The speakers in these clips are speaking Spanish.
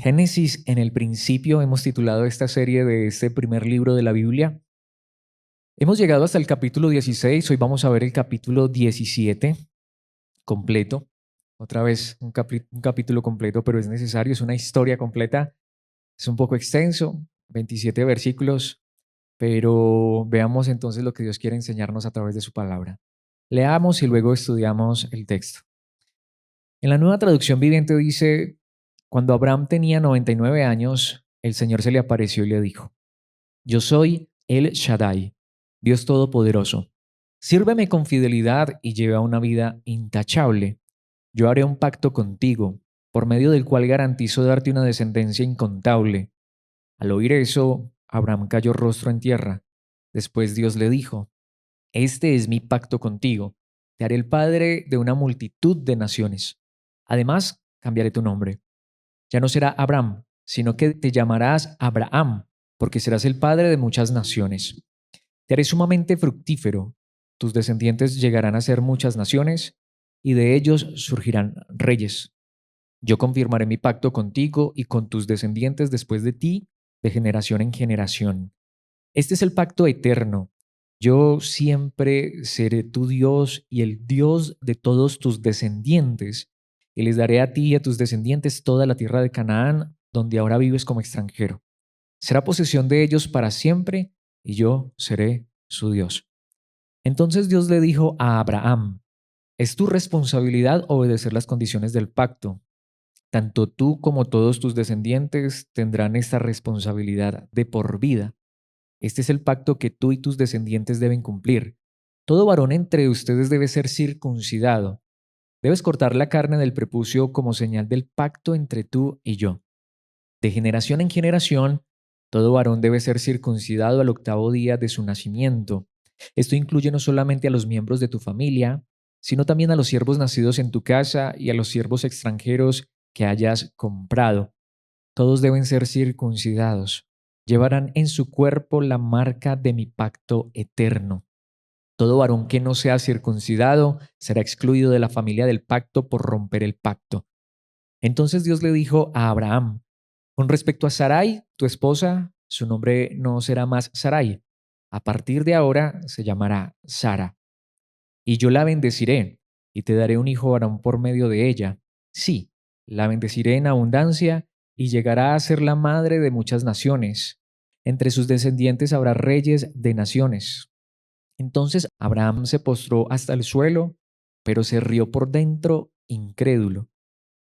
Génesis, en el principio hemos titulado esta serie de este primer libro de la Biblia. Hemos llegado hasta el capítulo 16, hoy vamos a ver el capítulo 17 completo. Otra vez un capítulo completo, pero es necesario, es una historia completa. Es un poco extenso, 27 versículos, pero veamos entonces lo que Dios quiere enseñarnos a través de su palabra. Leamos y luego estudiamos el texto. En la Nueva Traducción Viviente dice: cuando Abraham tenía 99 años, el Señor se le apareció y le dijo: Yo soy El Shaddai, Dios Todopoderoso. Sírveme con fidelidad y lleva una vida intachable. Yo haré un pacto contigo, por medio del cual garantizo darte una descendencia incontable. Al oír eso, Abraham cayó rostro en tierra. Después Dios le dijo: Este es mi pacto contigo. Te haré el padre de una multitud de naciones. Además, cambiaré tu nombre. Ya no será Abraham, sino que te llamarás Abraham, porque serás el padre de muchas naciones. Te haré sumamente fructífero. Tus descendientes llegarán a ser muchas naciones, y de ellos surgirán reyes. Yo confirmaré mi pacto contigo y con tus descendientes después de ti, de generación en generación. Este es el pacto eterno. Yo siempre seré tu Dios y el Dios de todos tus descendientes, y les daré a ti y a tus descendientes toda la tierra de Canaán, donde ahora vives como extranjero. Será posesión de ellos para siempre, y yo seré su Dios. Entonces Dios le dijo a Abraham: es tu responsabilidad obedecer las condiciones del pacto. Tanto tú como todos tus descendientes tendrán esta responsabilidad de por vida. Este es el pacto que tú y tus descendientes deben cumplir. Todo varón entre ustedes debe ser circuncidado. Debes cortar la carne del prepucio como señal del pacto entre tú y yo. De generación en generación, todo varón debe ser circuncidado al octavo día de su nacimiento. Esto incluye no solamente a los miembros de tu familia, sino también a los siervos nacidos en tu casa y a los siervos extranjeros que hayas comprado. Todos deben ser circuncidados. Llevarán en su cuerpo la marca de mi pacto eterno. Todo varón que no sea circuncidado será excluido de la familia del pacto por romper el pacto. Entonces Dios le dijo a Abraham: con respecto a Sarai, tu esposa, su nombre no será más Sarai. A partir de ahora se llamará Sara. Y yo la bendeciré, y te daré un hijo varón por medio de ella. Sí, la bendeciré en abundancia, y llegará a ser la madre de muchas naciones. Entre sus descendientes habrá reyes de naciones. Entonces Abraham se postró hasta el suelo, pero se rió por dentro, incrédulo.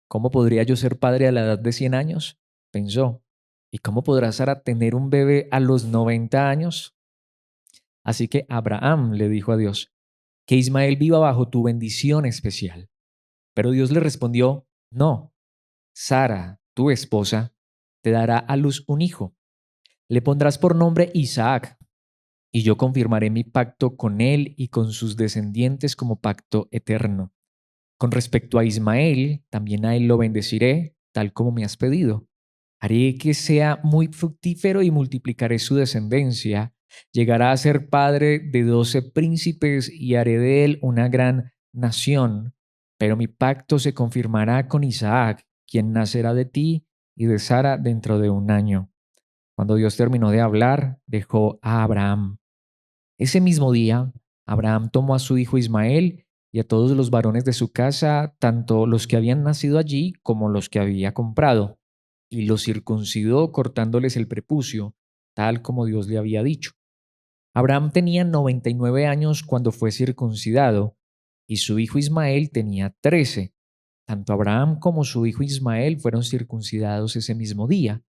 ¿Cómo podría yo ser padre a la edad de 100 años? Pensó. ¿Y cómo podrá Sara tener un bebé a los 90 años? Así que Abraham le dijo a Dios: que Ismael viva bajo tu bendición especial. Pero Dios le respondió: no, Sara, tu esposa, te dará a luz un hijo. Le pondrás por nombre Isaac, y yo confirmaré mi pacto con él y con sus descendientes como pacto eterno. Con respecto a Ismael, también a él lo bendeciré, tal como me has pedido. Haré que sea muy fructífero y multiplicaré su descendencia. Llegará a ser padre de 12 príncipes y haré de él una gran nación. Pero mi pacto se confirmará con Isaac, quien nacerá de ti y de Sara dentro de un año. Cuando Dios terminó de hablar, dejó a Abraham. Ese mismo día, Abraham tomó a su hijo Ismael y a todos los varones de su casa, tanto los que habían nacido allí como los que había comprado, y los circuncidó cortándoles el prepucio, tal como Dios le había dicho. Abraham tenía 99 años cuando fue circuncidado, y su hijo Ismael tenía 13. Tanto Abraham como su hijo Ismael fueron circuncidados ese mismo día,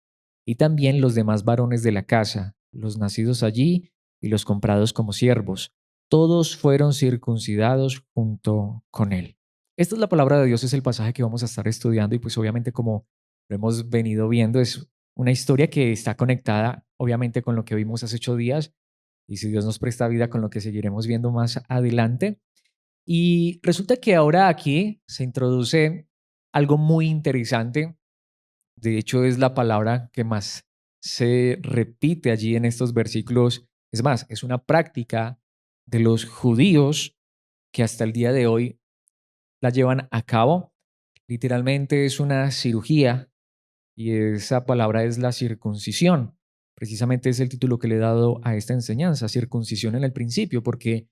y también los demás varones de la casa, los nacidos allí y los comprados como siervos. Todos fueron circuncidados junto con él. Esta es la palabra de Dios, es el pasaje que vamos a estar estudiando y pues obviamente como lo hemos venido viendo es una historia que está conectada obviamente con lo que vimos hace 8 días y si Dios nos presta vida con lo que seguiremos viendo más adelante. Y resulta que ahora aquí se introduce algo muy interesante. De hecho, es la palabra que más se repite allí en estos versículos. Es más, es una práctica de los judíos que hasta el día de hoy la llevan a cabo. Literalmente es una cirugía y esa palabra es la circuncisión. Precisamente es el título que le he dado a esta enseñanza, circuncisión en el principio, porque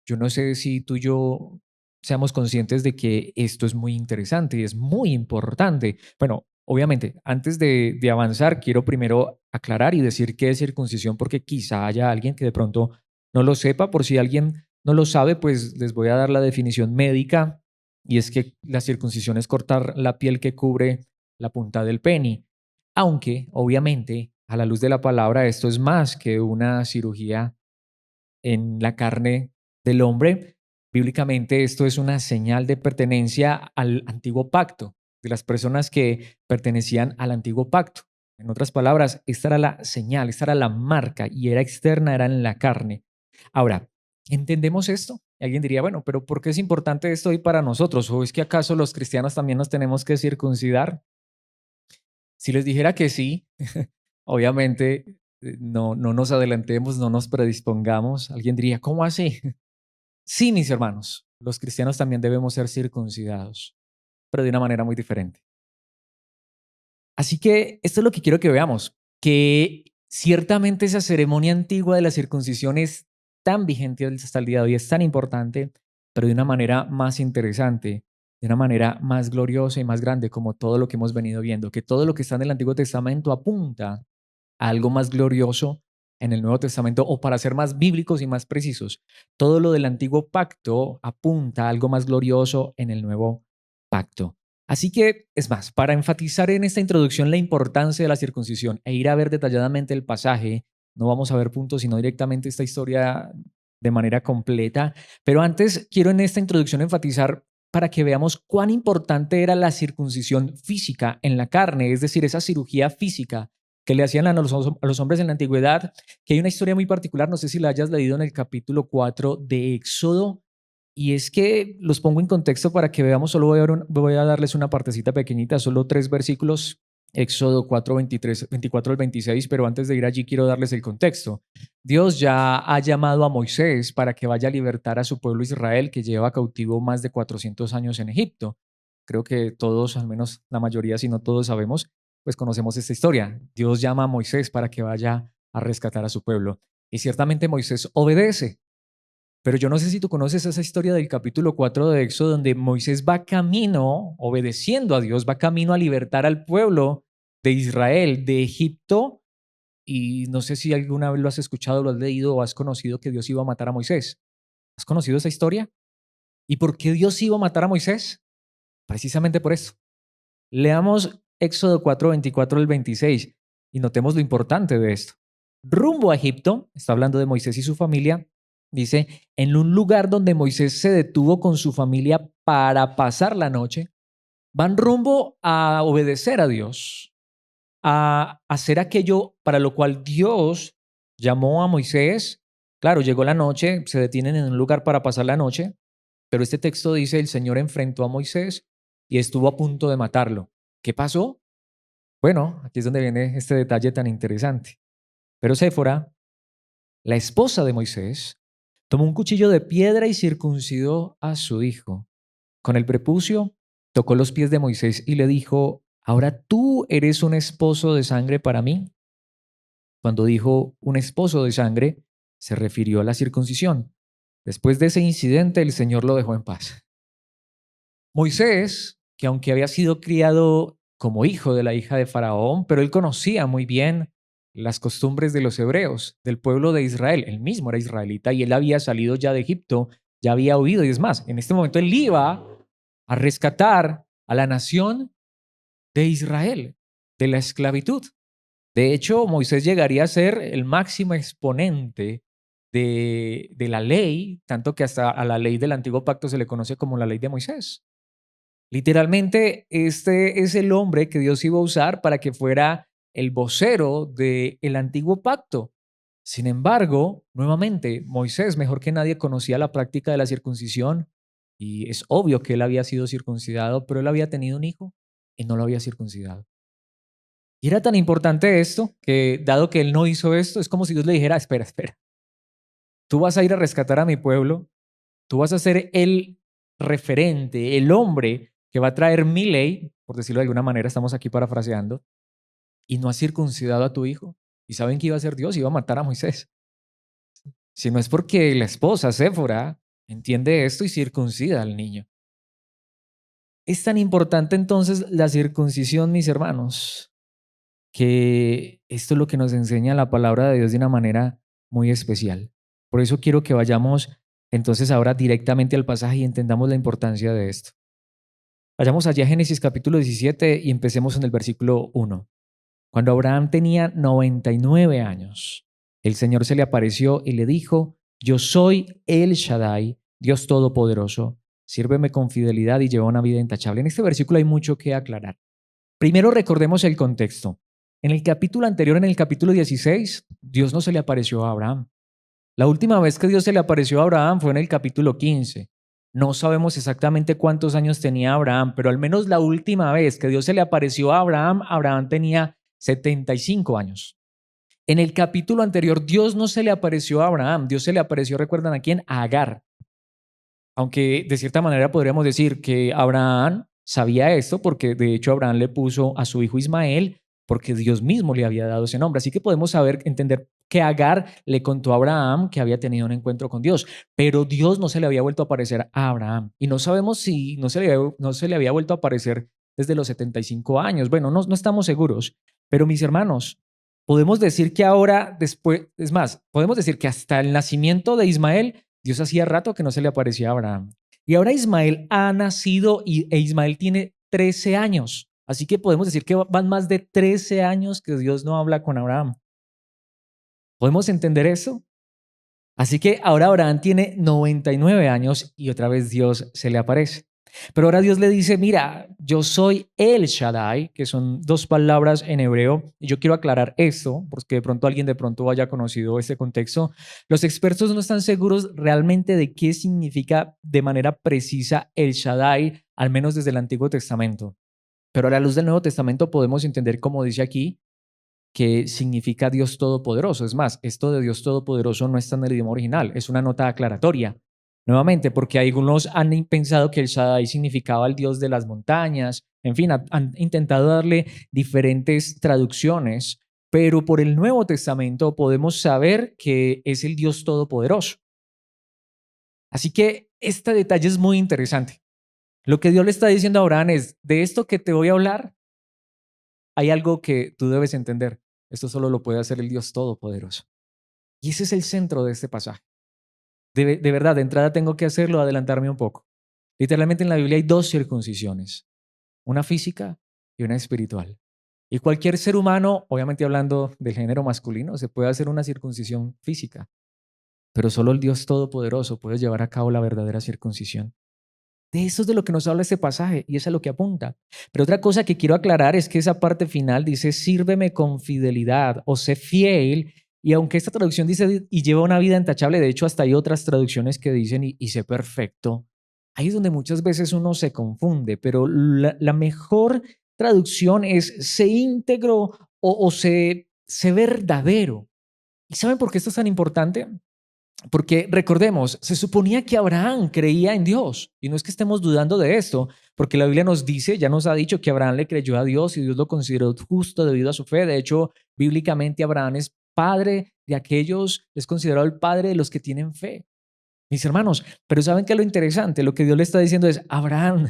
yo no sé si tú y yo seamos conscientes de que esto es muy interesante y es muy importante. Bueno, obviamente, antes de avanzar, quiero primero aclarar y decir qué es circuncisión, porque quizá haya alguien que de pronto no lo sepa. Por si alguien no lo sabe, pues les voy a dar la definición médica, y es que la circuncisión es cortar la piel que cubre la punta del pene. Aunque, obviamente, a la luz de la palabra, esto es más que una cirugía en la carne del hombre. Bíblicamente, esto es una señal de pertenencia al antiguo pacto, de las personas que pertenecían al antiguo pacto. En otras palabras, esta era la señal, esta era la marca y era externa, era en la carne. Ahora, ¿entendemos esto? Y alguien diría, bueno, pero ¿por qué es importante esto hoy para nosotros? ¿O es que acaso los cristianos también nos tenemos que circuncidar? Si les dijera que sí, obviamente no nos adelantemos, no nos predispongamos. Alguien diría, ¿cómo así? Sí, mis hermanos, los cristianos también debemos ser circuncidados, pero de una manera muy diferente. Así que esto es lo que quiero que veamos, que ciertamente esa ceremonia antigua de la circuncisión es tan vigente hasta el día de hoy, es tan importante, pero de una manera más interesante, de una manera más gloriosa y más grande, como todo lo que hemos venido viendo, que todo lo que está en el Antiguo Testamento apunta a algo más glorioso en el Nuevo Testamento, o para ser más bíblicos y más precisos, todo lo del antiguo pacto apunta a algo más glorioso en el nuevo pacto. Así que, es más, para enfatizar en esta introducción la importancia de la circuncisión e ir a ver detalladamente el pasaje, no vamos a ver puntos, sino directamente esta historia de manera completa. Pero antes, quiero en esta introducción enfatizar para que veamos cuán importante era la circuncisión física en la carne, es decir, esa cirugía física que le hacían a los hombres en la antigüedad, que hay una historia muy particular, no sé si la hayas leído en el capítulo 4 de Éxodo, y es que los pongo en contexto para que veamos, solo voy a darles una partecita pequeñita, solo 3 versículos, Éxodo 4, 23, 24 al 26, pero antes de ir allí quiero darles el contexto. Dios ya ha llamado a Moisés para que vaya a libertar a su pueblo Israel, que lleva cautivo más de 400 años en Egipto. Creo que todos, al menos la mayoría, si no todos sabemos, pues conocemos esta historia. Dios llama a Moisés para que vaya a rescatar a su pueblo. Y ciertamente Moisés obedece. Pero yo no sé si tú conoces esa historia del capítulo 4 de Éxodo, donde Moisés va camino, obedeciendo a Dios, va camino a libertar al pueblo de Israel, de Egipto. Y no sé si alguna vez lo has escuchado, lo has leído o has conocido que Dios iba a matar a Moisés. ¿Has conocido esa historia? ¿Y por qué Dios iba a matar a Moisés? Precisamente por eso. Leamos Éxodo 4, 24 al 26 y notemos lo importante de esto. Rumbo a Egipto, está hablando de Moisés y su familia, dice, en un lugar donde Moisés se detuvo con su familia para pasar la noche, van rumbo a obedecer a Dios, a hacer aquello para lo cual Dios llamó a Moisés. Claro, llegó la noche, se detienen en un lugar para pasar la noche, pero este texto dice, el Señor enfrentó a Moisés y estuvo a punto de matarlo. ¿Qué pasó? Bueno, aquí es donde viene este detalle tan interesante. Pero Séfora, la esposa de Moisés, tomó un cuchillo de piedra y circuncidó a su hijo. Con el prepucio tocó los pies de Moisés y le dijo, ¿ahora tú eres un esposo de sangre para mí? Cuando dijo un esposo de sangre, se refirió a la circuncisión. Después de ese incidente, el Señor lo dejó en paz. Moisés, que aunque había sido criado como hijo de la hija de Faraón, pero él conocía muy bien las costumbres de los hebreos, del pueblo de Israel. Él mismo era israelita y él había salido ya de Egipto, ya había huido. Y es más, en este momento él iba a rescatar a la nación de Israel de la esclavitud. De hecho, Moisés llegaría a ser el máximo exponente de la ley, tanto que hasta a la ley del antiguo pacto se le conoce como la ley de Moisés. Literalmente, este es el hombre que Dios iba a usar para que fuera el vocero del antiguo pacto. Sin embargo, nuevamente, Moisés, mejor que nadie, conocía la práctica de la circuncisión y es obvio que él había sido circuncidado, pero él había tenido un hijo y no lo había circuncidado. Y era tan importante esto que, dado que él no hizo esto, es como si Dios le dijera, espera, espera, tú vas a ir a rescatar a mi pueblo, tú vas a ser el referente, el hombre que va a traer mi ley, por decirlo de alguna manera, estamos aquí parafraseando, y no has circuncidado a tu hijo. Y saben que iba a ser Dios, iba a matar a Moisés. Si no es porque la esposa, Séfora, entiende esto y circuncida al niño. Es tan importante entonces la circuncisión, mis hermanos, que esto es lo que nos enseña la palabra de Dios de una manera muy especial. Por eso quiero que vayamos entonces ahora directamente al pasaje y entendamos la importancia de esto. Vayamos allá a Génesis capítulo 17 y empecemos en el versículo 1. Cuando Abraham tenía 99 años, el Señor se le apareció y le dijo: Yo soy El Shaddai, Dios Todopoderoso. Sírveme con fidelidad y lleva una vida intachable. En este versículo hay mucho que aclarar. Primero recordemos el contexto. En el capítulo anterior, en el capítulo 16, Dios no se le apareció a Abraham. La última vez que Dios se le apareció a Abraham fue en el capítulo 15. No sabemos exactamente cuántos años tenía Abraham, pero al menos la última vez que Dios se le apareció a Abraham, Abraham tenía 75 años. En el capítulo anterior, Dios no se le apareció a Abraham, Dios se le apareció, ¿recuerdan a quién? A Agar. Aunque de cierta manera podríamos decir que Abraham sabía esto porque de hecho Abraham le puso a su hijo Ismael porque Dios mismo le había dado ese nombre. Así que podemos entender que Agar le contó a Abraham que había tenido un encuentro con Dios, pero Dios no se le había vuelto a aparecer a Abraham. Y no sabemos si no se le había vuelto a aparecer desde los 75 años. Bueno, no estamos seguros, pero mis hermanos, podemos decir que ahora, después, es más, podemos decir que hasta el nacimiento de Ismael, Dios hacía rato que no se le aparecía a Abraham. Y ahora Ismael ha nacido e Ismael tiene 13 años. Así que podemos decir que van más de 13 años que Dios no habla con Abraham. ¿Podemos entender eso? Así que ahora Abraham tiene 99 años y otra vez Dios se le aparece. Pero ahora Dios le dice: mira, yo soy El Shaddai, que son dos palabras en hebreo. Y yo quiero aclarar esto, porque de pronto alguien de pronto haya conocido este contexto. Los expertos no están seguros realmente de qué significa de manera precisa El Shaddai, al menos desde el Antiguo Testamento. Pero a la luz del Nuevo Testamento podemos entender, como dice aquí, que significa Dios Todopoderoso. Es más, esto de Dios Todopoderoso no está en el idioma original, es una nota aclaratoria. Nuevamente, porque algunos han pensado que el Shaddai significaba el Dios de las montañas. En fin, han intentado darle diferentes traducciones, pero por el Nuevo Testamento podemos saber que es el Dios Todopoderoso. Así que este detalle es muy interesante. Lo que Dios le está diciendo a Abraham es: de esto que te voy a hablar, hay algo que tú debes entender. Esto solo lo puede hacer el Dios Todopoderoso. Y ese es el centro de este pasaje. De verdad, de entrada tengo que hacerlo, adelantarme un poco. Literalmente en la Biblia hay dos circuncisiones, una física y una espiritual. Y cualquier ser humano, obviamente hablando del género masculino, se puede hacer una circuncisión física, pero solo el Dios Todopoderoso puede llevar a cabo la verdadera circuncisión. De eso es de lo que nos habla este pasaje y es a lo que apunta. Pero otra cosa que quiero aclarar es que esa parte final dice: sírveme con fidelidad o sé fiel. Y aunque esta traducción dice y lleva una vida intachable, de hecho hasta hay otras traducciones que dicen y sé perfecto. Ahí es donde muchas veces uno se confunde, pero la mejor traducción es sé íntegro o sé verdadero. ¿Y saben por qué esto es tan importante? Porque recordemos, se suponía que Abraham creía en Dios y no es que estemos dudando de esto, porque la Biblia nos dice, ya nos ha dicho que Abraham le creyó a Dios y Dios lo consideró justo debido a su fe. De hecho, bíblicamente Abraham es padre de aquellos, es considerado el padre de los que tienen fe. Mis hermanos, pero ¿saben qué es lo interesante? Lo que Dios le está diciendo es: Abraham,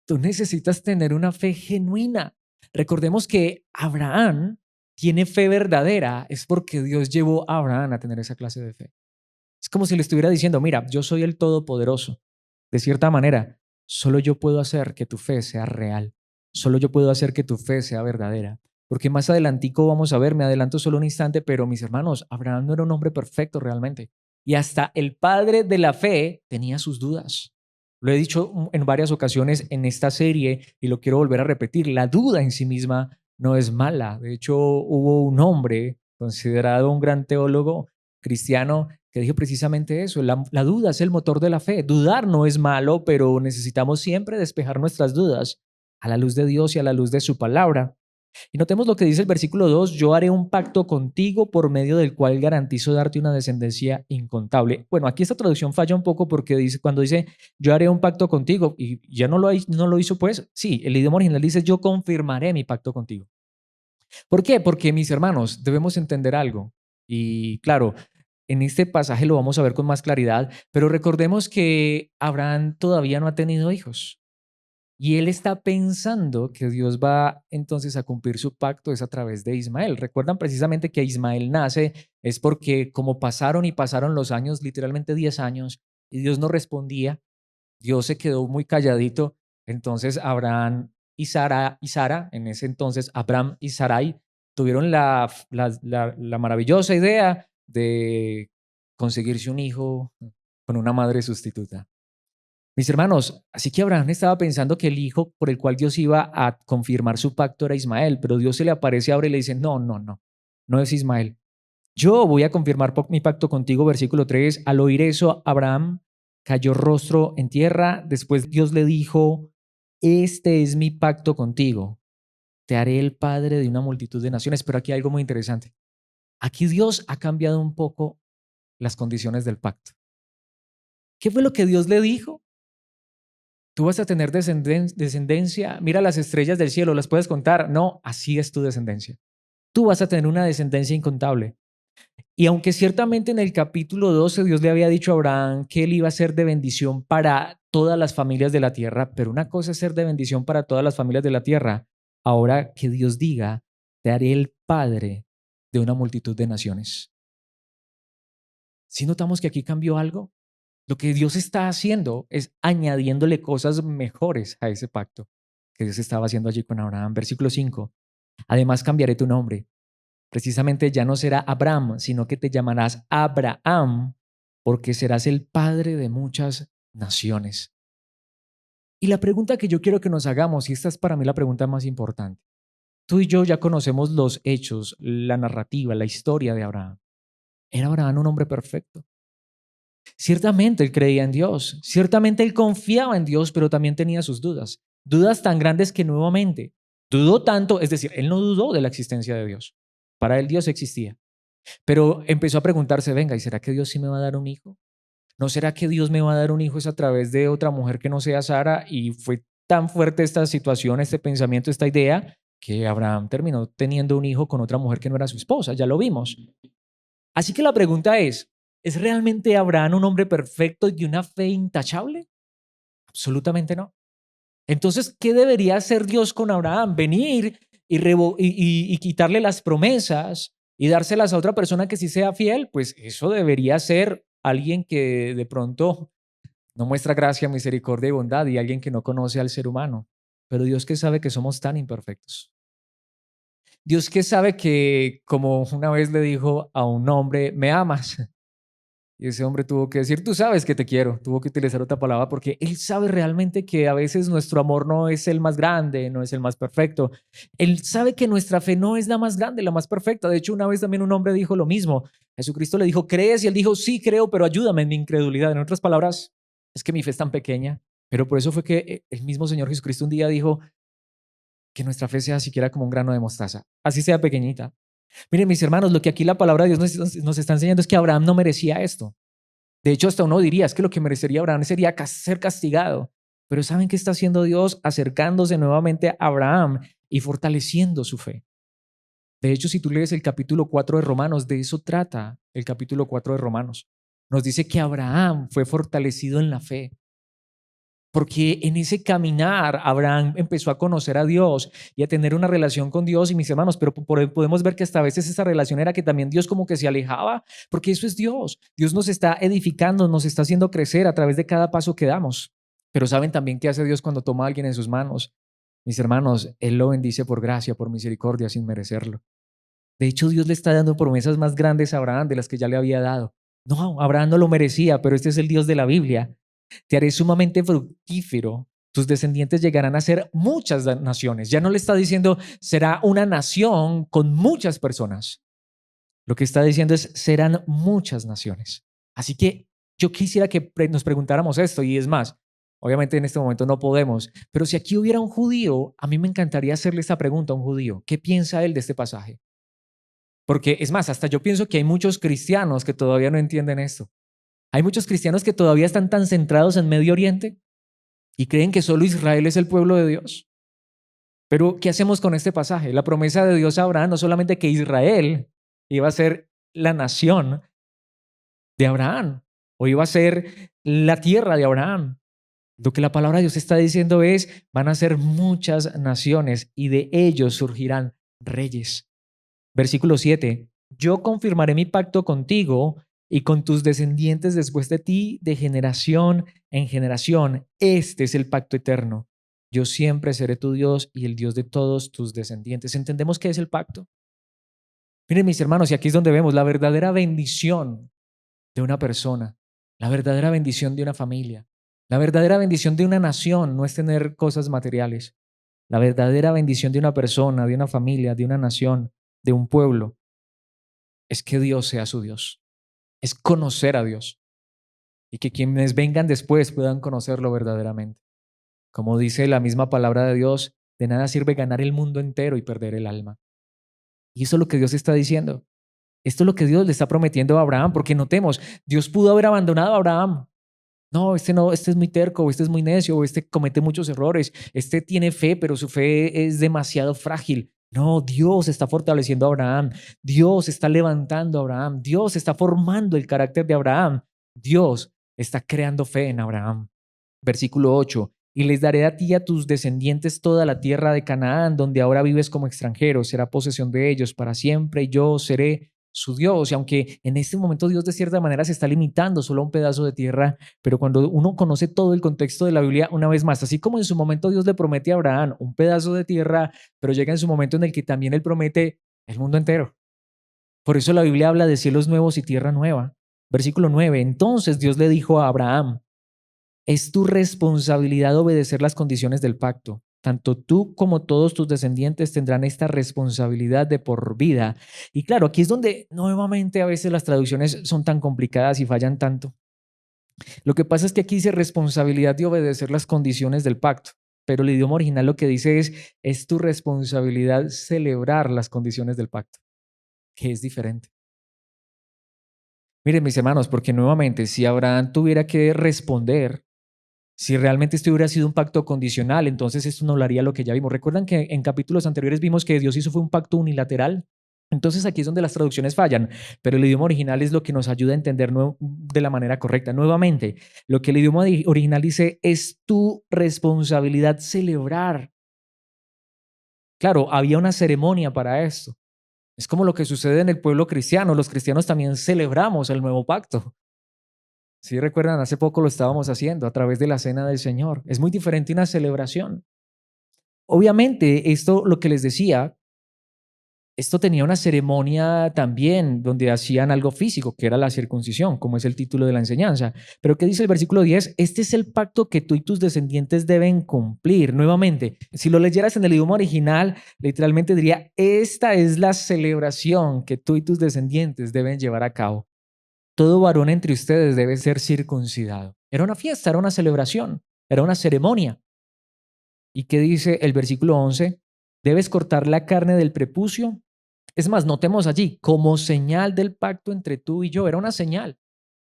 tú necesitas tener una fe genuina. Recordemos que Abraham tiene fe verdadera, es porque Dios llevó a Abraham a tener esa clase de fe. Es como si le estuviera diciendo: mira, yo soy el Todopoderoso. De cierta manera, solo yo puedo hacer que tu fe sea real. Solo yo puedo hacer que tu fe sea verdadera. Porque más adelantico vamos a ver, me adelanto solo un instante, pero mis hermanos, Abraham no era un hombre perfecto realmente. Y hasta el padre de la fe tenía sus dudas. Lo he dicho en varias ocasiones en esta serie y lo quiero volver a repetir. La duda en sí misma no es mala. De hecho, hubo un hombre considerado un gran teólogo cristiano que dijo precisamente eso: la duda es el motor de la fe. Dudar no es malo, pero necesitamos siempre despejar nuestras dudas a la luz de Dios y a la luz de su palabra. Y notemos lo que dice el versículo 2: yo haré un pacto contigo por medio del cual garantizo darte una descendencia incontable. Bueno, aquí esta traducción falla un poco porque dice, cuando dice yo haré un pacto contigo, y ya no lo hizo pues, sí, el idioma original dice yo confirmaré mi pacto contigo. ¿Por qué? Porque, mis hermanos, debemos entender algo. Y claro, en este pasaje lo vamos a ver con más claridad, pero recordemos que Abraham todavía no ha tenido hijos. Y él está pensando que Dios va entonces a cumplir su pacto es a través de Ismael. Recuerdan precisamente que Ismael nace es porque como pasaron y pasaron los años, literalmente 10 años, y Dios no respondía, Dios se quedó muy calladito. Entonces Abraham y Sara, en ese entonces Abraham y Sarai, tuvieron la maravillosa idea de conseguirse un hijo con una madre sustituta. Mis hermanos, así que Abraham estaba pensando que el hijo por el cual Dios iba a confirmar su pacto era Ismael, pero Dios se le aparece ahora y le dice, no, no, no, no es Ismael. Yo voy a confirmar mi pacto contigo, versículo 3. Al oír eso, Abraham cayó rostro en tierra. Después Dios le dijo, este es mi pacto contigo. Te haré el padre de una multitud de naciones. Pero aquí hay algo muy interesante. Aquí Dios ha cambiado un poco las condiciones del pacto. ¿Qué fue lo que Dios le dijo? Tú vas a tener descendencia. Mira las estrellas del cielo, ¿las puedes contar? No, así es tu descendencia. Tú vas a tener una descendencia incontable. Y aunque ciertamente en el capítulo 12 Dios le había dicho a Abraham que él iba a ser de bendición para todas las familias de la tierra, pero una cosa es ser de bendición para todas las familias de la tierra. Ahora que Dios diga, te haré el padre de una multitud de naciones. ¿Sí notamos que aquí cambió algo? Lo que Dios está haciendo es añadiéndole cosas mejores a ese pacto que Dios estaba haciendo allí con Abraham. Versículo 5. Además cambiaré tu nombre. Precisamente ya no será Abraham, sino que te llamarás Abraham, porque serás el padre de muchas naciones. Y la pregunta que yo quiero que nos hagamos, y esta es para mí la pregunta más importante, tú y yo ya conocemos los hechos, la narrativa, la historia de Abraham. ¿Era Abraham un hombre perfecto? Ciertamente él creía en Dios, ciertamente él confiaba en Dios, pero también tenía sus dudas, dudas tan grandes que nuevamente dudó tanto, es decir, él no dudó de la existencia de Dios. Para él Dios existía. Pero empezó a preguntarse, venga, ¿y será que Dios sí me va a dar un hijo? ¿No será que Dios me va a dar un hijo es a través de otra mujer que no sea Sara? Y fue tan fuerte esta situación, este pensamiento, esta idea, que Abraham terminó teniendo un hijo con otra mujer que no era su esposa, ya lo vimos. Así que la pregunta ¿es realmente Abraham un hombre perfecto y de una fe intachable? Absolutamente no. Entonces, ¿qué debería hacer Dios con Abraham? Venir y quitarle las promesas y dárselas a otra persona que sí sea fiel. Pues eso debería ser alguien que de pronto no muestra gracia, misericordia y bondad y alguien que no conoce al ser humano. Pero Dios que sabe que somos tan imperfectos. Dios que sabe que, como una vez le dijo a un hombre, me amas. Y ese hombre tuvo que decir, tú sabes que te quiero, tuvo que utilizar otra palabra porque él sabe realmente que a veces nuestro amor no es el más grande, no es el más perfecto. Él sabe que nuestra fe no es la más grande, la más perfecta. De hecho, una vez también un hombre dijo lo mismo. Jesucristo le dijo, ¿crees? Y él dijo, sí, creo, pero ayúdame en mi incredulidad. En otras palabras, es que mi fe es tan pequeña. Pero por eso fue que el mismo Señor Jesucristo un día dijo que nuestra fe sea siquiera como un grano de mostaza, así sea pequeñita. Miren, mis hermanos, lo que aquí la palabra de Dios nos está enseñando es que Abraham no merecía esto. De hecho, hasta uno diría, es que lo que merecería Abraham sería ser castigado. Pero ¿saben qué está haciendo Dios? Acercándose nuevamente a Abraham y fortaleciendo su fe. De hecho, si tú lees el capítulo 4 de Romanos, de eso trata el capítulo 4 de Romanos. Nos dice que Abraham fue fortalecido en la fe. Porque en ese caminar Abraham empezó a conocer a Dios y a tener una relación con Dios y mis hermanos, pero podemos ver que hasta a veces esa relación era que también Dios como que se alejaba, porque eso es Dios. Dios nos está edificando, nos está haciendo crecer a través de cada paso que damos. Pero ¿saben también qué hace Dios cuando toma a alguien en sus manos? Mis hermanos, Él lo bendice por gracia, por misericordia, sin merecerlo. De hecho, Dios le está dando promesas más grandes a Abraham de las que ya le había dado. No, Abraham no lo merecía, pero este es el Dios de la Biblia. Te haré sumamente fructífero. Tus descendientes llegarán a ser muchas naciones. Ya no le está diciendo será una nación con muchas personas. Lo que está diciendo es serán muchas naciones. Así que yo quisiera que nos preguntáramos esto y es más, obviamente en este momento no podemos, pero si aquí hubiera un judío, a mí me encantaría hacerle esta pregunta a un judío. ¿Qué piensa él de este pasaje? Porque es más, hasta yo pienso que hay muchos cristianos que todavía no entienden esto. Hay muchos cristianos que todavía están tan centrados en Medio Oriente y creen que solo Israel es el pueblo de Dios. Pero, ¿qué hacemos con este pasaje? La promesa de Dios a Abraham no solamente que Israel iba a ser la nación de Abraham o iba a ser la tierra de Abraham. Lo que la palabra de Dios está diciendo es, van a ser muchas naciones y de ellos surgirán reyes. Versículo 7, yo confirmaré mi pacto contigo y con tus descendientes después de ti, de generación en generación. Este es el pacto eterno. Yo siempre seré tu Dios y el Dios de todos tus descendientes. ¿Entendemos qué es el pacto? Miren, mis hermanos, y aquí es donde vemos la verdadera bendición de una persona, la verdadera bendición de una familia, la verdadera bendición de una nación no es tener cosas materiales. La verdadera bendición de una persona, de una familia, de una nación, de un pueblo, es que Dios sea su Dios, es conocer a Dios y que quienes vengan después puedan conocerlo verdaderamente. Como dice la misma palabra de Dios, de nada sirve ganar el mundo entero y perder el alma. Y eso es lo que Dios está diciendo. Esto es lo que Dios le está prometiendo a Abraham, porque notemos, Dios pudo haber abandonado a Abraham. No, este es muy terco, o este es muy necio, o este comete muchos errores, este tiene fe, pero su fe es demasiado frágil. No, Dios está fortaleciendo a Abraham, Dios está levantando a Abraham, Dios está formando el carácter de Abraham, Dios está creando fe en Abraham. Versículo 8, y les daré a ti y a tus descendientes toda la tierra de Canaán, donde ahora vives como extranjero, será posesión de ellos para siempre, y yo seré su Dios. Y aunque en este momento Dios de cierta manera se está limitando solo a un pedazo de tierra, pero cuando uno conoce todo el contexto de la Biblia, una vez más, así como en su momento Dios le promete a Abraham un pedazo de tierra, pero llega en su momento en el que también él promete el mundo entero. Por eso la Biblia habla de cielos nuevos y tierra nueva. Versículo 9, entonces Dios le dijo a Abraham, es tu responsabilidad obedecer las condiciones del pacto. Tanto tú como todos tus descendientes tendrán esta responsabilidad de por vida. Y claro, aquí es donde nuevamente a veces las traducciones son tan complicadas y fallan tanto. Lo que pasa es que aquí dice responsabilidad de obedecer las condiciones del pacto, pero el idioma original lo que dice es tu responsabilidad celebrar las condiciones del pacto, que es diferente. Miren, mis hermanos, porque nuevamente, si Abraham tuviera que responder, si realmente esto hubiera sido un pacto condicional, entonces esto no hablaría lo que ya vimos. ¿Recuerdan que en capítulos anteriores vimos que Dios hizo fue un pacto unilateral? Entonces aquí es donde las traducciones fallan, pero el idioma original es lo que nos ayuda a entender de la manera correcta. Nuevamente, lo que el idioma original dice es tu responsabilidad celebrar. Claro, había una ceremonia para esto. Es como lo que sucede en el pueblo cristiano. Los cristianos también celebramos el nuevo pacto. Si recuerdan, hace poco lo estábamos haciendo a través de la cena del Señor. Es muy diferente una celebración. Obviamente, esto, lo que les decía, esto tenía una ceremonia también donde hacían algo físico, que era la circuncisión, como es el título de la enseñanza. Pero ¿qué dice el versículo 10? Este es el pacto que tú y tus descendientes deben cumplir. Nuevamente, si lo leyeras en el idioma original, literalmente diría, esta es la celebración que tú y tus descendientes deben llevar a cabo. Todo varón entre ustedes debe ser circuncidado. Era una fiesta, era una celebración, era una ceremonia. ¿Y qué dice el versículo 11? Debes cortar la carne del prepucio. Es más, notemos allí, como señal del pacto entre tú y yo, era una señal,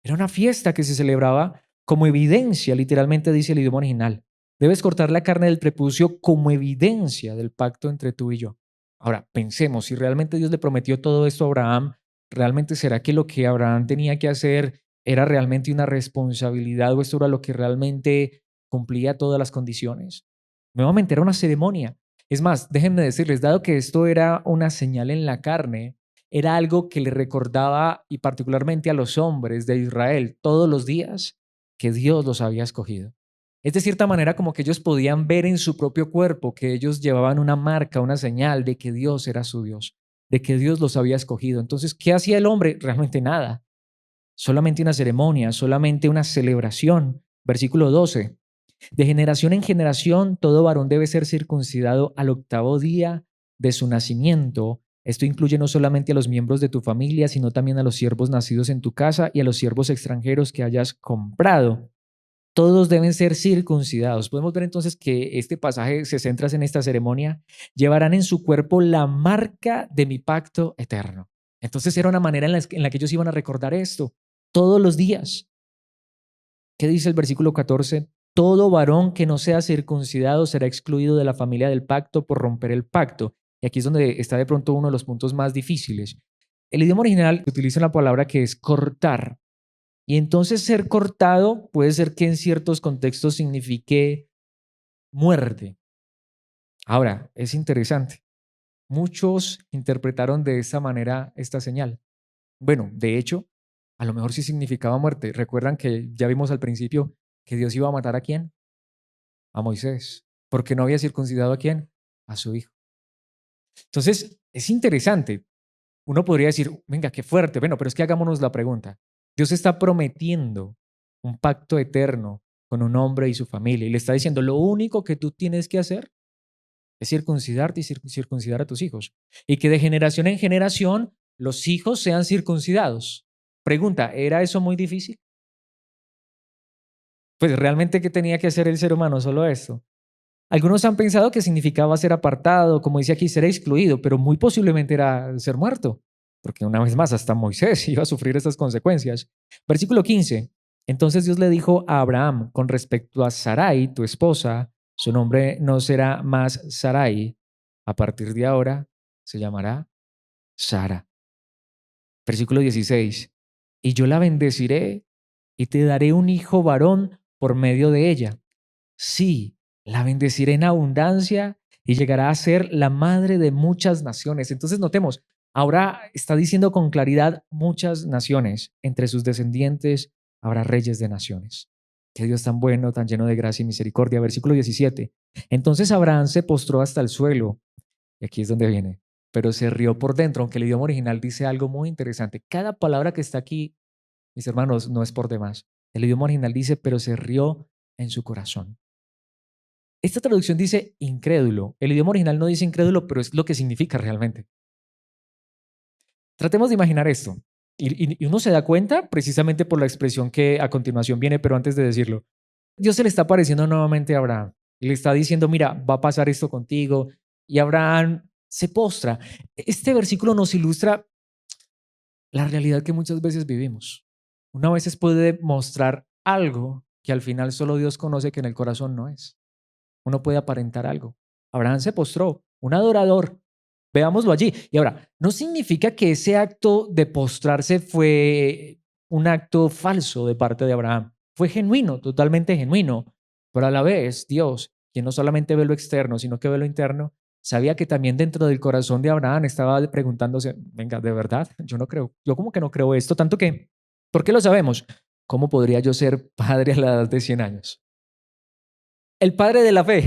era una fiesta que se celebraba como evidencia, literalmente dice el idioma original. Debes cortar la carne del prepucio como evidencia del pacto entre tú y yo. Ahora, pensemos, si realmente Dios le prometió todo esto a Abraham, ¿realmente será que lo que Abraham tenía que hacer era realmente una responsabilidad o esto era lo que realmente cumplía todas las condiciones? Nuevamente era una ceremonia. Es más, déjenme decirles, dado que esto era una señal en la carne, era algo que le recordaba y particularmente a los hombres de Israel todos los días que Dios los había escogido. Es de cierta manera como que ellos podían ver en su propio cuerpo que ellos llevaban una marca, una señal de que Dios era su Dios, de que Dios los había escogido. Entonces, ¿qué hacía el hombre? Realmente nada. Solamente una ceremonia, solamente una celebración. Versículo 12. De generación en generación, todo varón debe ser circuncidado al octavo día de su nacimiento. Esto incluye no solamente a los miembros de tu familia, sino también a los siervos nacidos en tu casa y a los siervos extranjeros que hayas comprado. Todos deben ser circuncidados. Podemos ver entonces que este pasaje se centra en esta ceremonia. Llevarán en su cuerpo la marca de mi pacto eterno. Entonces era una manera en la que ellos iban a recordar esto todos los días. ¿Qué dice el versículo 14? todo varón que no sea circuncidado será excluido de la familia del pacto por romper el pacto. Y aquí es donde está de pronto uno de los puntos más difíciles. El idioma original utiliza una palabra que es cortar. Y entonces ser cortado puede ser que en ciertos contextos signifique muerte. Ahora, es interesante. Muchos interpretaron de esa manera esta señal. Bueno, de hecho, a lo mejor sí significaba muerte. Recuerdan que ya vimos al principio que Dios iba a matar a quién? A Moisés. Porque no había circuncidado a quién? A su hijo. Entonces, es interesante. Uno podría decir, venga, qué fuerte. Bueno, pero es que hagámonos la pregunta. Dios está prometiendo un pacto eterno con un hombre y su familia y le está diciendo, lo único que tú tienes que hacer es circuncidarte y circuncidar a tus hijos. Y que de generación en generación los hijos sean circuncidados. Pregunta, ¿era eso muy difícil? Pues realmente, ¿qué tenía que hacer el ser humano? Solo esto. Algunos han pensado que significaba ser apartado, como dice aquí, ser excluido, pero muy posiblemente era ser muerto, porque una vez más, hasta Moisés iba a sufrir estas consecuencias. Versículo 15. Entonces Dios le dijo a Abraham con respecto a Sarai, tu esposa, su nombre no será más Sarai, a partir de ahora se llamará Sara. Versículo 16. Y yo la bendeciré y te daré un hijo varón por medio de ella. Sí, la bendeciré en abundancia y llegará a ser la madre de muchas naciones. Entonces notemos, ahora está diciendo con claridad muchas naciones. Entre sus descendientes habrá reyes de naciones. Qué Dios tan bueno, tan lleno de gracia y misericordia. Versículo 17. Entonces Abraham se postró hasta el suelo. Y aquí es donde viene. Pero se rió por dentro, aunque el idioma original dice algo muy interesante. Cada palabra que está aquí, mis hermanos, no es por demás. El idioma original dice, pero se rió en su corazón. Esta traducción dice incrédulo. El idioma original no dice incrédulo, pero es lo que significa realmente. Tratemos de imaginar esto. Y uno se da cuenta precisamente por la expresión que a continuación viene, pero antes de decirlo. Dios se le está apareciendo nuevamente a Abraham y le está diciendo, mira, va a pasar esto contigo. Y Abraham se postra. Este versículo nos ilustra la realidad que muchas veces vivimos. Una veces puede mostrar algo que al final solo Dios conoce que en el corazón no es. Uno puede aparentar algo. Abraham se postró, un adorador. Veámoslo allí. Y ahora, no significa que ese acto de postrarse fue un acto falso de parte de Abraham. Fue genuino, totalmente genuino. Pero a la vez, Dios, quien no solamente ve lo externo, sino que ve lo interno, sabía que también dentro del corazón de Abraham estaba preguntándose, venga, ¿de verdad? Yo no creo, yo como que no creo esto, tanto que, ¿por qué lo sabemos? ¿Cómo podría yo ser padre a la edad de 100 años? El padre de la fe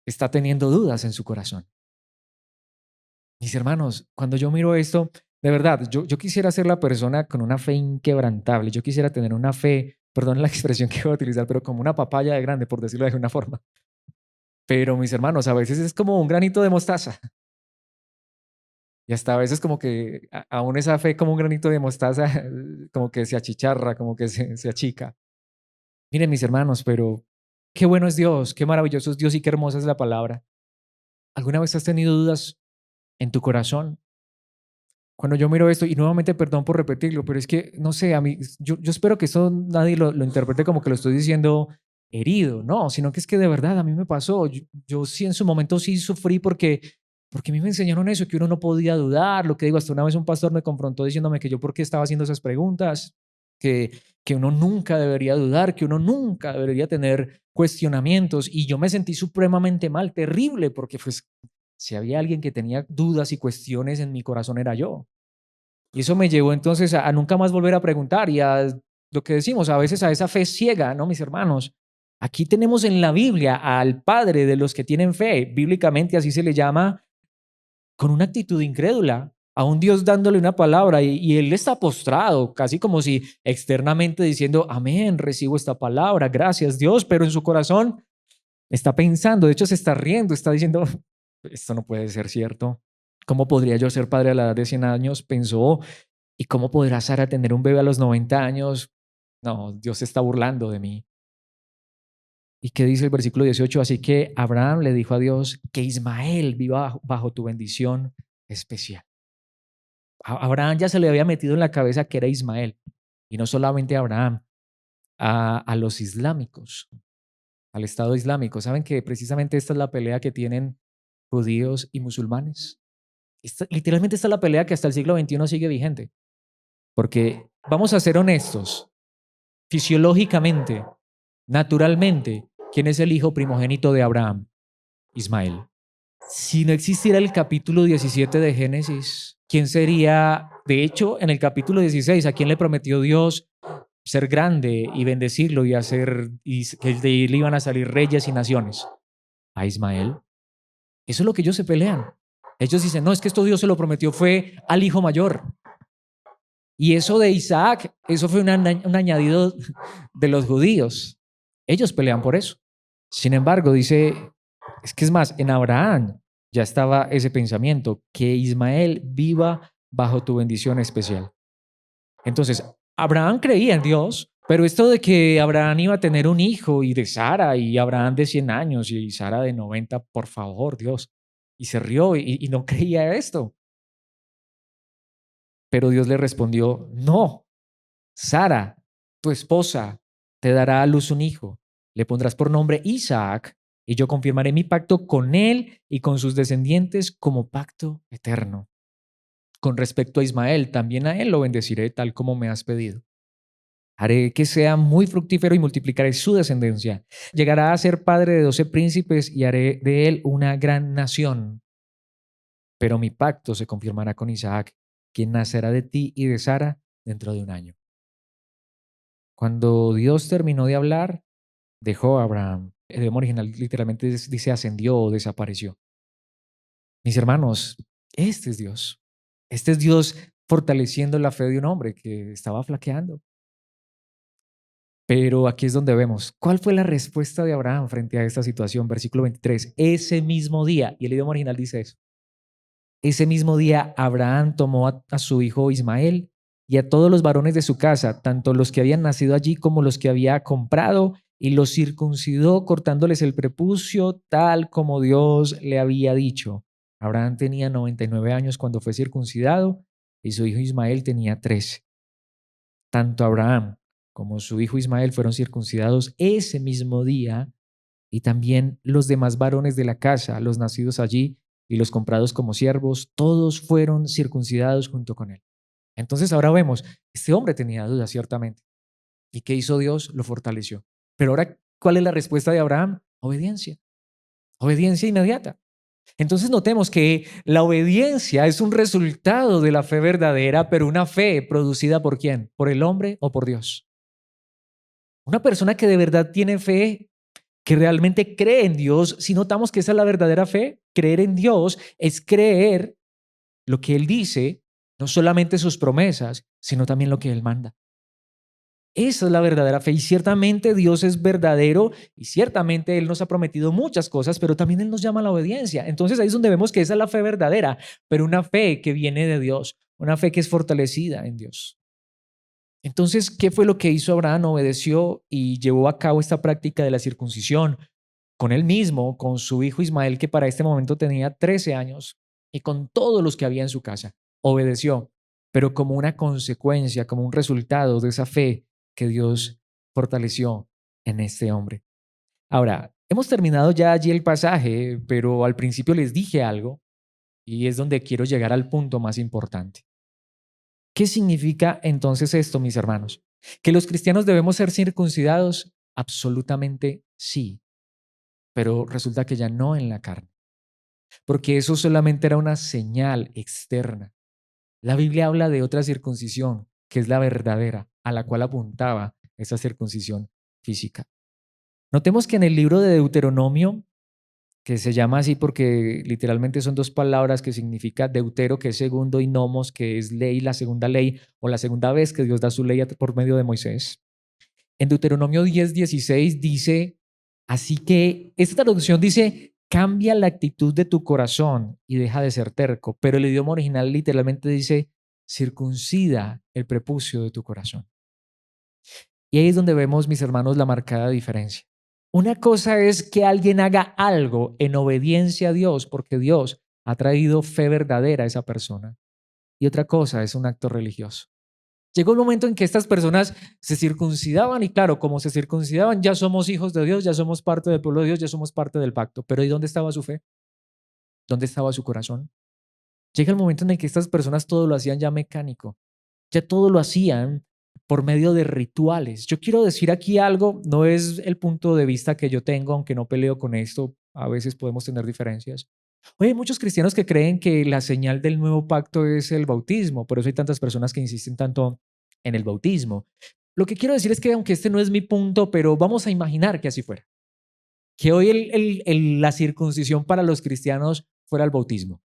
está teniendo dudas en su corazón. Mis hermanos, cuando yo miro esto, de verdad, yo quisiera ser la persona con una fe inquebrantable. Yo quisiera tener una fe, perdón la expresión que voy a utilizar, pero como una papaya de grande, por decirlo de alguna forma. Pero mis hermanos, a veces es como un granito de mostaza. Y hasta a veces como que aún esa fe como un granito de mostaza, como que se achicharra, como que se achica. Miren mis hermanos, pero qué bueno es Dios, qué maravilloso es Dios y qué hermosa es la palabra. ¿Alguna vez has tenido dudas en tu corazón? Cuando yo miro esto, y nuevamente perdón por repetirlo, pero es que, no sé, a mí, yo espero que esto nadie lo interprete como que lo estoy diciendo herido, no, sino que es que de verdad a mí me pasó. Yo sí en su momento sí sufrí porque a mí me enseñaron eso, que uno no podía dudar, lo que digo, hasta una vez un pastor me confrontó diciéndome que yo por qué estaba haciendo esas preguntas, que uno nunca debería dudar, que uno nunca debería tener cuestionamientos, y yo me sentí supremamente mal, terrible, porque pues si había alguien que tenía dudas y cuestiones en mi corazón era yo. Y eso me llevó entonces a nunca más volver a preguntar y a lo que decimos, a veces a esa fe ciega, ¿no, mis hermanos? Aquí tenemos en la Biblia al Padre de los que tienen fe, bíblicamente así se le llama, con una actitud incrédula, a un Dios dándole una palabra y él está postrado, casi como si externamente diciendo, amén, recibo esta palabra, gracias Dios, pero en su corazón está pensando, de hecho se está riendo, está diciendo, esto no puede ser cierto. ¿Cómo podría yo ser padre a la edad de 100 años? Pensó. ¿Y cómo podrá Sara tener un bebé a los 90 años? No, Dios se está burlando de mí. ¿Y qué dice el versículo 18? Así que Abraham le dijo a Dios que Ismael viva bajo tu bendición especial. A Abraham ya se le había metido en la cabeza que era Ismael. Y no solamente a Abraham. a los islámicos, al Estado Islámico. ¿Saben que precisamente esta es la pelea que tienen judíos y musulmanes? Literalmente esta es la pelea que hasta el siglo XXI sigue vigente. Porque vamos a ser honestos, fisiológicamente, naturalmente, ¿quién es el hijo primogénito de Abraham? Ismael. Si no existiera el capítulo 17 de Génesis, ¿quién sería? De hecho, en el capítulo 16, ¿a quién le prometió Dios ser grande y bendecirlo y hacer y que de él iban a salir reyes y naciones? A Ismael. Eso es lo que ellos se pelean. Ellos dicen, no, es que esto Dios se lo prometió fue al hijo mayor. Y eso de Isaac, eso fue un añadido de los judíos. Ellos pelean por eso. Sin embargo, dice, es que es más, en Abraham ya estaba ese pensamiento, que Ismael viva bajo tu bendición especial. Entonces, Abraham creía en Dios, pero esto de que Abraham iba a tener un hijo y de Sara, y Abraham de 100 años y Sara de 90, por favor, Dios. Y se rió y no creía esto. Pero Dios le respondió, no, Sara, tu esposa, te dará a luz un hijo. Le pondrás por nombre Isaac, y yo confirmaré mi pacto con él y con sus descendientes como pacto eterno. Con respecto a Ismael, también a él lo bendeciré tal como me has pedido. Haré que sea muy fructífero y multiplicaré su descendencia. Llegará a ser padre de 12 príncipes y haré de él una gran nación. Pero mi pacto se confirmará con Isaac, quien nacerá de ti y de Sara dentro de un año. Cuando Dios terminó de hablar, dejó a Abraham. El idioma original literalmente dice ascendió o desapareció. Mis hermanos, este es Dios. Este es Dios fortaleciendo la fe de un hombre que estaba flaqueando. Pero aquí es donde vemos, ¿cuál fue la respuesta de Abraham frente a esta situación? Versículo 23, ese mismo día, y el idioma original dice eso, ese mismo día Abraham tomó a su hijo Ismael y a todos los varones de su casa, tanto los que habían nacido allí como los que había comprado, y los circuncidó cortándoles el prepucio tal como Dios le había dicho. Abraham tenía 99 años cuando fue circuncidado y su hijo Ismael tenía 13. Tanto Abraham como su hijo Ismael fueron circuncidados ese mismo día, y también los demás varones de la casa, los nacidos allí y los comprados como siervos, todos fueron circuncidados junto con él. Entonces ahora vemos, este hombre tenía dudas ciertamente. ¿Y qué hizo Dios? Lo fortaleció. Pero ahora, ¿cuál es la respuesta de Abraham? Obediencia. Obediencia inmediata. Entonces notemos que la obediencia es un resultado de la fe verdadera, pero una fe producida ¿por quién? ¿Por el hombre o por Dios? Una persona que de verdad tiene fe, que realmente cree en Dios, si notamos que esa es la verdadera fe, creer en Dios es creer lo que Él dice, no solamente sus promesas, sino también lo que Él manda. Esa es la verdadera fe, y ciertamente Dios es verdadero y ciertamente Él nos ha prometido muchas cosas, pero también Él nos llama a la obediencia. Entonces ahí es donde vemos que esa es la fe verdadera, pero una fe que viene de Dios, una fe que es fortalecida en Dios. Entonces, ¿qué fue lo que hizo Abraham? Obedeció y llevó a cabo esta práctica de la circuncisión con él mismo, con su hijo Ismael, que para este momento tenía 13 años, y con todos los que había en su casa. Obedeció, pero como una consecuencia, como un resultado de esa fe que Dios fortaleció en este hombre. Ahora, hemos terminado ya allí el pasaje, pero al principio les dije algo y es donde quiero llegar al punto más importante. ¿Qué significa entonces esto, mis hermanos? ¿Que los cristianos debemos ser circuncidados? Absolutamente sí, pero resulta que ya no en la carne, porque eso solamente era una señal externa. La Biblia habla de otra circuncisión, que es la verdadera, a la cual apuntaba esa circuncisión física. Notemos que en el libro de Deuteronomio, que se llama así porque literalmente son dos palabras que significa deutero, que es segundo, y nomos, que es ley, la segunda ley, o la segunda vez que Dios da su ley por medio de Moisés. En Deuteronomio 10:16 dice, así que esta traducción dice, cambia la actitud de tu corazón y deja de ser terco, pero el idioma original literalmente dice, circuncida el prepucio de tu corazón. Y ahí es donde vemos, mis hermanos, la marcada diferencia. Una cosa es que alguien haga algo en obediencia a Dios porque Dios ha traído fe verdadera a esa persona. Y otra cosa es un acto religioso. Llegó el momento en que estas personas se circuncidaban y claro, como se circuncidaban, ya somos hijos de Dios, ya somos parte del pueblo de Dios, ya somos parte del pacto. Pero ¿y dónde estaba su fe? ¿Dónde estaba su corazón? Llega el momento en el que estas personas todo lo hacían ya mecánico, ya todo lo hacían por medio de rituales. Yo quiero decir aquí algo, no es el punto de vista que yo tengo, aunque no peleo con esto, a veces podemos tener diferencias. Oye, hay muchos cristianos que creen que la señal del nuevo pacto es el bautismo, por eso hay tantas personas que insisten tanto en el bautismo. Lo que quiero decir es que aunque este no es mi punto, pero vamos a imaginar que así fuera, que hoy la circuncisión para los cristianos fuera el bautismo.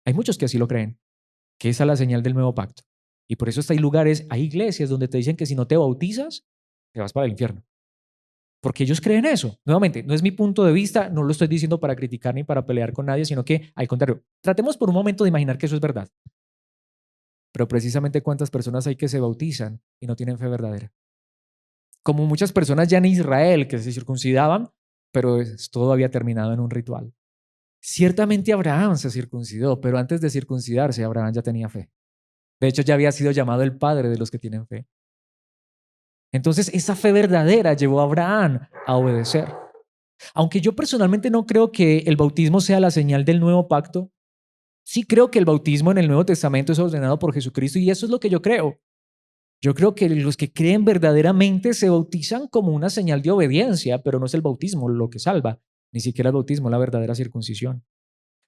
Hay muchos que así lo creen, que esa es la señal del nuevo pacto. Y por eso hay lugares, hay iglesias donde te dicen que si no te bautizas, te vas para el infierno. Porque ellos creen eso. Nuevamente, no es mi punto de vista, no lo estoy diciendo para criticar ni para pelear con nadie, sino que al contrario, tratemos por un momento de imaginar que eso es verdad. Pero precisamente cuántas personas hay que se bautizan y no tienen fe verdadera. Como muchas personas ya en Israel que se circuncidaban, pero todo había terminado en un ritual. Ciertamente Abraham se circuncidó, pero antes de circuncidarse, Abraham ya tenía fe. De hecho, ya había sido llamado el padre de los que tienen fe. Entonces, esa fe verdadera llevó a Abraham a obedecer. Aunque yo personalmente no creo que el bautismo sea la señal del nuevo pacto, sí creo que el bautismo en el Nuevo Testamento es ordenado por Jesucristo y eso es lo que yo creo. Yo creo que los que creen verdaderamente se bautizan como una señal de obediencia, pero no es el bautismo lo que salva, ni siquiera el bautismo, la verdadera circuncisión.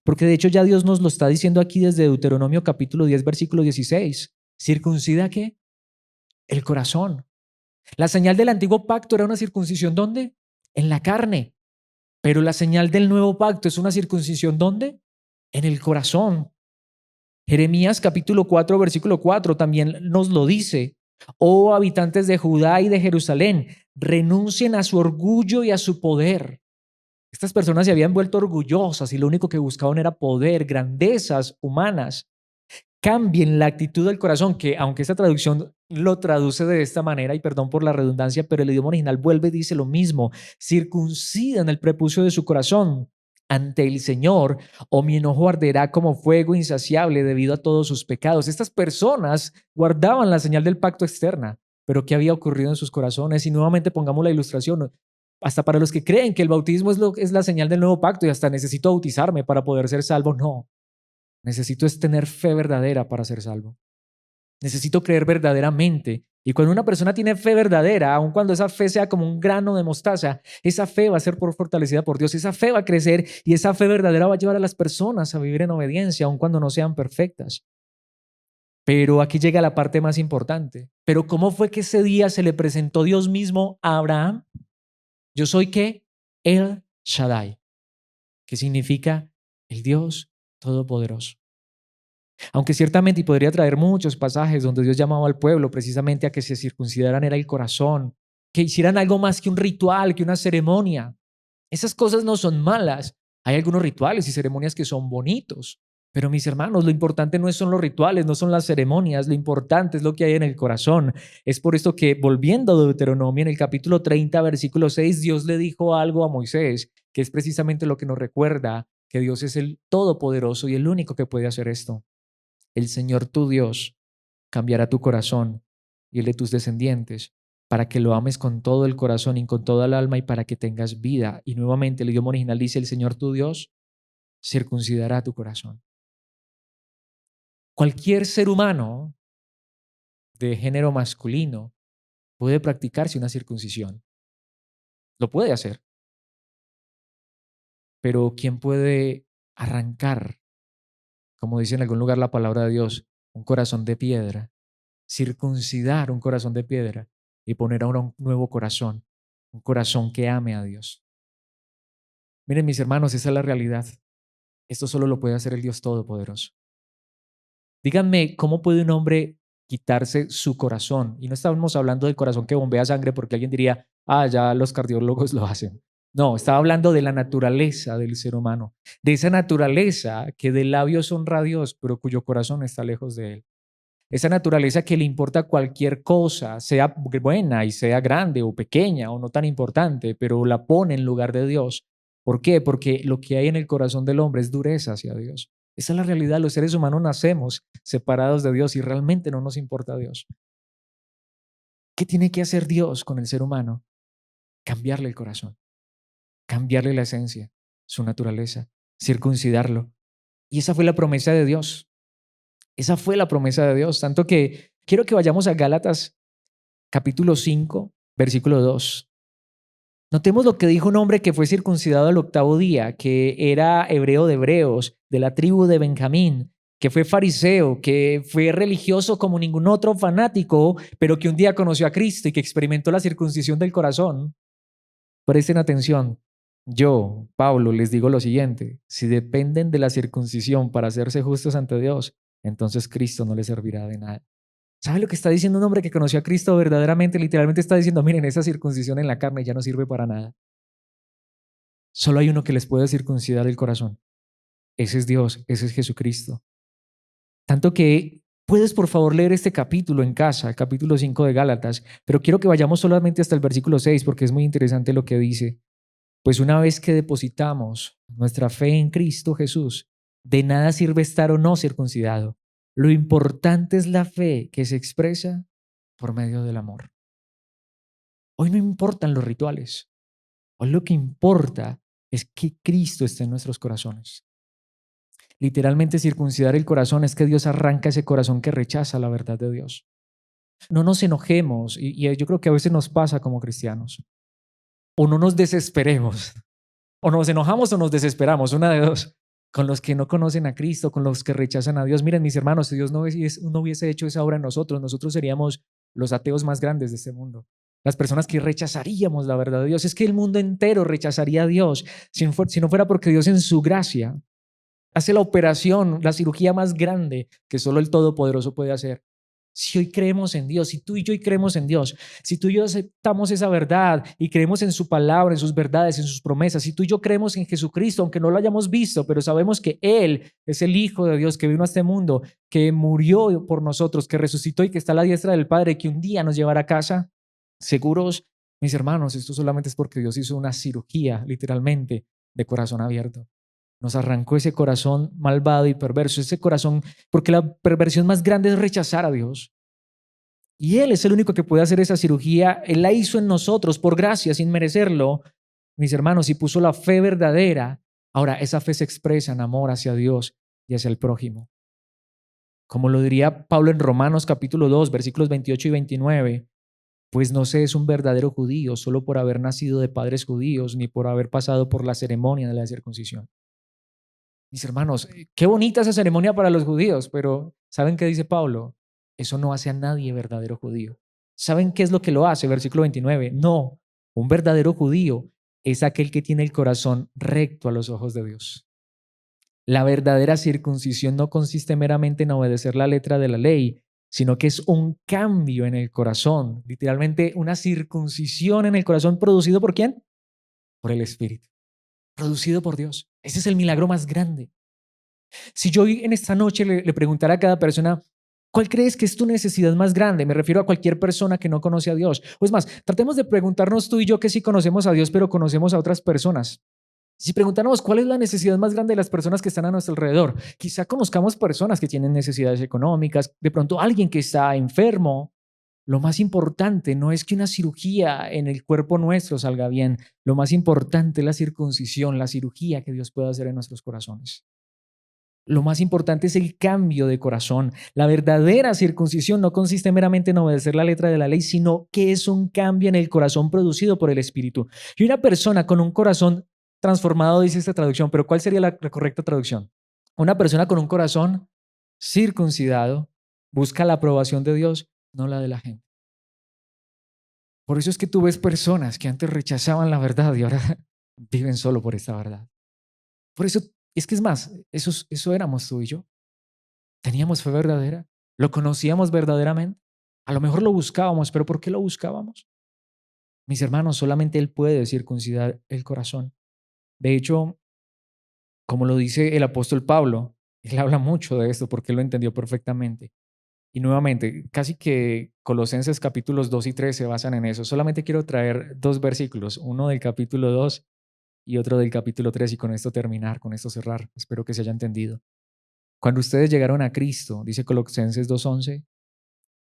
Porque de hecho ya Dios nos lo está diciendo aquí desde Deuteronomio capítulo 10, versículo 16. ¿Circuncida qué? El corazón. La señal del antiguo pacto era una circuncisión ¿dónde? En la carne. Pero la señal del nuevo pacto es una circuncisión ¿dónde? En el corazón. Jeremías capítulo 4, versículo 4 también nos lo dice. Oh habitantes de Judá y de Jerusalén, renuncien a su orgullo y a su poder. Estas personas se habían vuelto orgullosas y lo único que buscaban era poder, grandezas humanas. Cambien la actitud del corazón, que aunque esta traducción lo traduce de esta manera, y perdón por la redundancia, pero el idioma original vuelve y dice lo mismo, circuncidan el prepucio de su corazón ante el Señor, o mi enojo arderá como fuego insaciable debido a todos sus pecados. Estas personas guardaban la señal del pacto externa, pero ¿qué había ocurrido en sus corazones? Y nuevamente pongamos la ilustración, hasta para los que creen que el bautismo es la señal del nuevo pacto y hasta necesito bautizarme para poder ser salvo, no. Necesito es tener fe verdadera para ser salvo. Necesito creer verdaderamente. Y cuando una persona tiene fe verdadera, aun cuando esa fe sea como un grano de mostaza, esa fe va a ser fortalecida por Dios, esa fe va a crecer y esa fe verdadera va a llevar a las personas a vivir en obediencia, aun cuando no sean perfectas. Pero aquí llega la parte más importante. Pero ¿cómo fue que ese día se le presentó Dios mismo a Abraham? Yo soy ¿qué? El Shaddai, que significa el Dios Todopoderoso. Aunque ciertamente y podría traer muchos pasajes donde Dios llamaba al pueblo precisamente a que se circuncidaran era el corazón, que hicieran algo más que un ritual, que una ceremonia. Esas cosas no son malas. Hay algunos rituales y ceremonias que son bonitos. Pero mis hermanos, lo importante no son los rituales, no son las ceremonias, lo importante es lo que hay en el corazón. Es por esto que, volviendo a Deuteronomio, en el capítulo 30, versículo 6, Dios le dijo algo a Moisés, que es precisamente lo que nos recuerda que Dios es el Todopoderoso y el único que puede hacer esto. El Señor tu Dios cambiará tu corazón y el de tus descendientes para que lo ames con todo el corazón y con toda el alma y para que tengas vida. Y nuevamente el idioma original dice, el Señor tu Dios circuncidará tu corazón. Cualquier ser humano de género masculino puede practicarse una circuncisión. Lo puede hacer. Pero ¿quién puede arrancar, como dice en algún lugar la palabra de Dios, un corazón de piedra? Circuncidar un corazón de piedra y poner ahora un nuevo corazón, un corazón que ame a Dios. Miren, mis hermanos, esa es la realidad. Esto solo lo puede hacer el Dios Todopoderoso. Díganme, ¿cómo puede un hombre quitarse su corazón? Y no estamos hablando del corazón que bombea sangre porque alguien diría, ah, ya los cardiólogos lo hacen. No, estaba hablando de la naturaleza del ser humano, de esa naturaleza que de labios honra a Dios, pero cuyo corazón está lejos de él. Esa naturaleza que le importa cualquier cosa, sea buena y sea grande o pequeña o no tan importante, pero la pone en lugar de Dios. ¿Por qué? Porque lo que hay en el corazón del hombre es dureza hacia Dios. Esa es la realidad. Los seres humanos nacemos separados de Dios y realmente no nos importa Dios. ¿Qué tiene que hacer Dios con el ser humano? Cambiarle el corazón, cambiarle la esencia, su naturaleza, circuncidarlo. Y esa fue la promesa de Dios. Esa fue la promesa de Dios. Tanto que quiero que vayamos a Gálatas capítulo 5, versículo 2. Notemos lo que dijo un hombre que fue circuncidado al octavo día, que era hebreo de hebreos, de la tribu de Benjamín, que fue fariseo, que fue religioso como ningún otro fanático, pero que un día conoció a Cristo y que experimentó la circuncisión del corazón. Presten atención. Yo, Pablo, les digo lo siguiente: si dependen de la circuncisión para hacerse justos ante Dios, entonces Cristo no les servirá de nada. ¿Sabe lo que está diciendo un hombre que conoció a Cristo verdaderamente? Literalmente está diciendo, miren, esa circuncisión en la carne ya no sirve para nada. Solo hay uno que les puede circuncidar el corazón. Ese es Dios, ese es Jesucristo. Tanto que puedes por favor leer este capítulo en casa, el capítulo 5 de Gálatas, pero quiero que vayamos solamente hasta el versículo 6 porque es muy interesante lo que dice. Pues una vez que depositamos nuestra fe en Cristo Jesús, de nada sirve estar o no circuncidado. Lo importante es la fe que se expresa por medio del amor. Hoy no importan los rituales. Hoy lo que importa es que Cristo esté en nuestros corazones. Literalmente circuncidar el corazón es que Dios arranca ese corazón que rechaza la verdad de Dios. No nos enojemos, y yo creo que a veces nos pasa como cristianos, o no nos desesperemos, o nos enojamos o nos desesperamos, una de dos, con los que no conocen a Cristo, con los que rechazan a Dios. Miren, mis hermanos, si Dios no hubiese hecho esa obra en nosotros, nosotros seríamos los ateos más grandes de este mundo. Las personas que rechazaríamos la verdad de Dios. Es que el mundo entero rechazaría a Dios si no fuera porque Dios en su gracia hace la operación, la cirugía más grande que solo el Todopoderoso puede hacer. Si hoy creemos en Dios, si tú y yo hoy creemos en Dios, si tú y yo aceptamos esa verdad y creemos en su palabra, en sus verdades, en sus promesas, si tú y yo creemos en Jesucristo, aunque no lo hayamos visto, pero sabemos que Él es el Hijo de Dios que vino a este mundo, que murió por nosotros, que resucitó y que está a la diestra del Padre, que un día nos llevará a casa, seguros, mis hermanos, esto solamente es porque Dios hizo una cirugía, literalmente, de corazón abierto. Nos arrancó ese corazón malvado y perverso, ese corazón, porque la perversión más grande es rechazar a Dios. Y Él es el único que puede hacer esa cirugía. Él la hizo en nosotros por gracia, sin merecerlo, mis hermanos, y puso la fe verdadera. Ahora, esa fe se expresa en amor hacia Dios y hacia el prójimo. Como lo diría Pablo en Romanos capítulo 2, versículos 28 y 29, pues no se es un verdadero judío solo por haber nacido de padres judíos, ni por haber pasado por la ceremonia de la circuncisión. Mis hermanos, qué bonita esa ceremonia para los judíos, pero ¿saben qué dice Pablo? Eso no hace a nadie verdadero judío. ¿Saben qué es lo que lo hace? Versículo 29. No, un verdadero judío es aquel que tiene el corazón recto a los ojos de Dios. La verdadera circuncisión no consiste meramente en obedecer la letra de la ley, sino que es un cambio en el corazón, literalmente una circuncisión en el corazón producido ¿por quién? Por el Espíritu, producido por Dios. Ese es el milagro más grande. Si yo hoy en esta noche le preguntara a cada persona, ¿cuál crees que es tu necesidad más grande? Me refiero a cualquier persona que no conoce a Dios. O es más, tratemos de preguntarnos tú y yo que sí conocemos a Dios, pero conocemos a otras personas. Si preguntáramos cuál es la necesidad más grande de las personas que están a nuestro alrededor, quizá conozcamos personas que tienen necesidades económicas, de pronto alguien que está enfermo. Lo más importante no es que una cirugía en el cuerpo nuestro salga bien, lo más importante es la circuncisión, la cirugía que Dios puede hacer en nuestros corazones. Lo más importante es el cambio de corazón. La verdadera circuncisión no consiste meramente en obedecer la letra de la ley, sino que es un cambio en el corazón producido por el Espíritu. Y una persona con un corazón transformado, dice esta traducción, pero ¿cuál sería la correcta traducción? Una persona con un corazón circuncidado busca la aprobación de Dios, no la de la gente. Por eso es que tú ves personas que antes rechazaban la verdad y ahora viven solo por esta verdad. Por eso es que es más, eso éramos tú y yo. ¿Teníamos fe verdadera? ¿Lo conocíamos verdaderamente? A lo mejor lo buscábamos, pero ¿por qué lo buscábamos? Mis hermanos, solamente Él puede circuncidar el corazón. De hecho, como lo dice el apóstol Pablo, él habla mucho de esto porque él lo entendió perfectamente. Y nuevamente, casi que Colosenses capítulos 2 y 3 se basan en eso. Solamente quiero traer dos versículos, uno del capítulo 2 y otro del capítulo 3 y con esto terminar, con esto cerrar. Espero que se haya entendido. Cuando ustedes llegaron a Cristo, dice Colosenses 2:11,